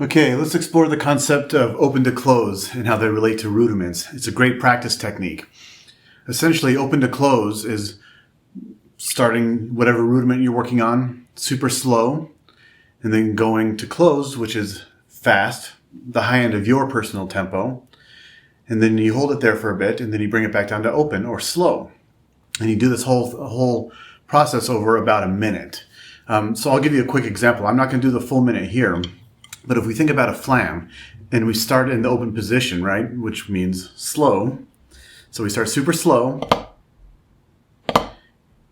Okay, let's explore the concept of open to close and how they relate to rudiments. It's a great practice technique. Essentially, open to close is starting whatever rudiment you're working on super slow, and then going to close, which is fast, the high end of your personal tempo. And then you hold it there for a bit, and then you bring it back down to open or slow. And you do this whole process over about a minute. So I'll give you a quick example. I'm not going to do the full minute here. But if we think about a flam, and we start in the open position, right, which means slow. So we start super slow.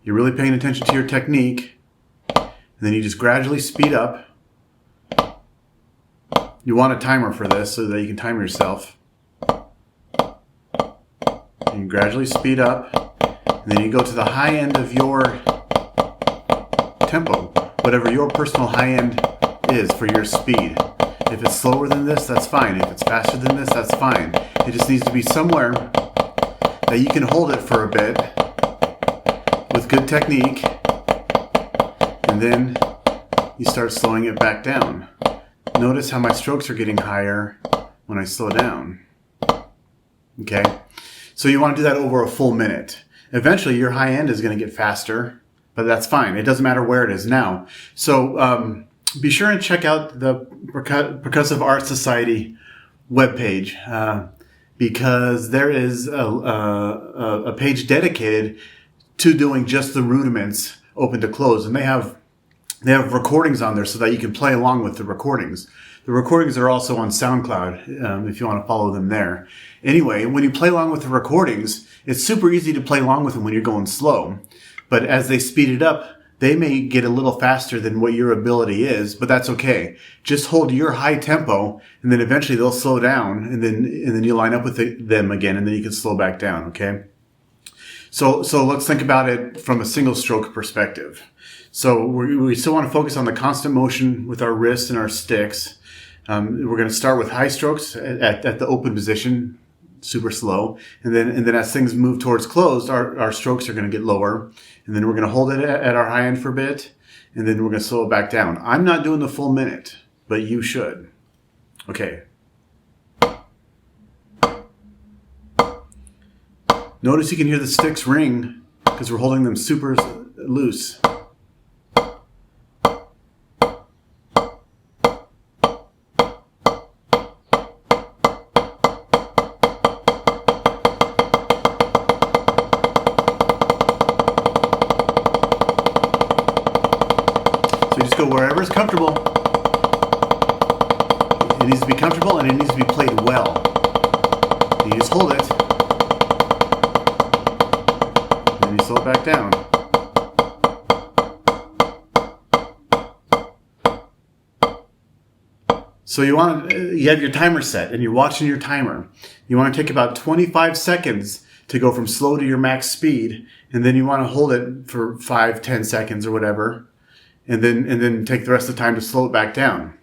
You're really paying attention to your technique. And then you just gradually speed up. You want a timer for this so that you can time yourself. And you gradually speed up. And then you go to the high end of your tempo, whatever your personal high end is for your speed. If it's slower than this, that's fine. If it's faster than this, that's fine. It just needs to be somewhere that you can hold it for a bit with good technique, and then you start slowing it back down. Notice how my strokes are getting higher when I slow down. Okay? So you want to do that over a full minute. Eventually your high end is going to get faster, but that's fine. It doesn't matter where it is now. So be sure and check out the Percussive Art Society webpage because there is a page dedicated to doing just the rudiments open to close, and they have recordings on there so that you can play along with the recordings. The recordings are also on SoundCloud if you want to follow them there. Anyway, when you play along with the recordings, it's super easy to play along with them when you're going slow. But as they speed it up, they may get a little faster than what your ability is, but that's okay. Just hold your high tempo, and then eventually they'll slow down, and then you line up with them again, and then you can slow back down, okay? So let's think about it from a single stroke perspective. So we still want to focus on the constant motion with our wrists and our sticks. We're going to start with high strokes at the open position, super slow, and then as things move towards closed, our strokes are going to get lower, and then we're going to hold it at our high end for a bit, and then we're going to slow it back down. I'm not doing the full minute, but you should. Okay. Notice you can hear the sticks ring because we're holding them super loose. Just go wherever is comfortable. It needs to be comfortable and it needs to be played well. You just hold it. And you slow it back down. So you have your timer set and you're watching your timer. You want to take about 25 seconds to go from slow to your max speed, and then you want to hold it for 5-10 seconds or whatever. And then take the rest of the time to slow it back down.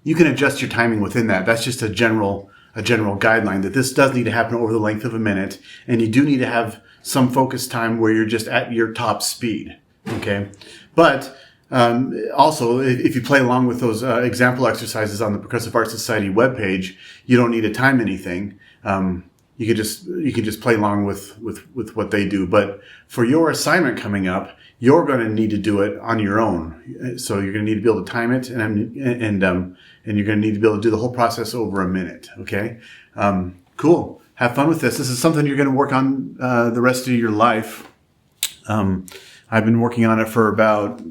You can adjust your timing within that. That's just a general guideline that this does need to happen over the length of a minute, and you do need to have some focus time where you're just at your top speed. Okay, but also if you play along with those example exercises on the Percussive Art Society webpage, you don't need to time anything. You can just play along with what they do. But for your assignment coming up, you're going to need to do it on your own. So you're going to need to be able to time it, and you're going to need to be able to do the whole process over a minute. Okay, cool. Have fun with this. This is something you're going to work on the rest of your life. I've been working on it for about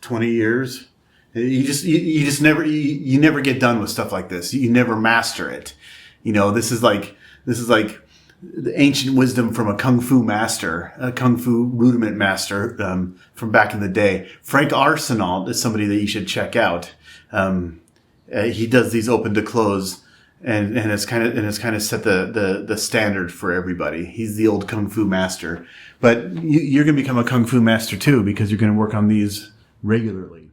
20 years. You never get done with stuff like this. You never master it. You know, this is like the ancient wisdom from a kung fu master, a kung fu rudiment master from back in the day. Frank Arsenault is somebody that you should check out. He does these open to close, and it's kind of set the standard for everybody. He's the old kung fu master, but you're going to become a kung fu master too because you're going to work on these regularly.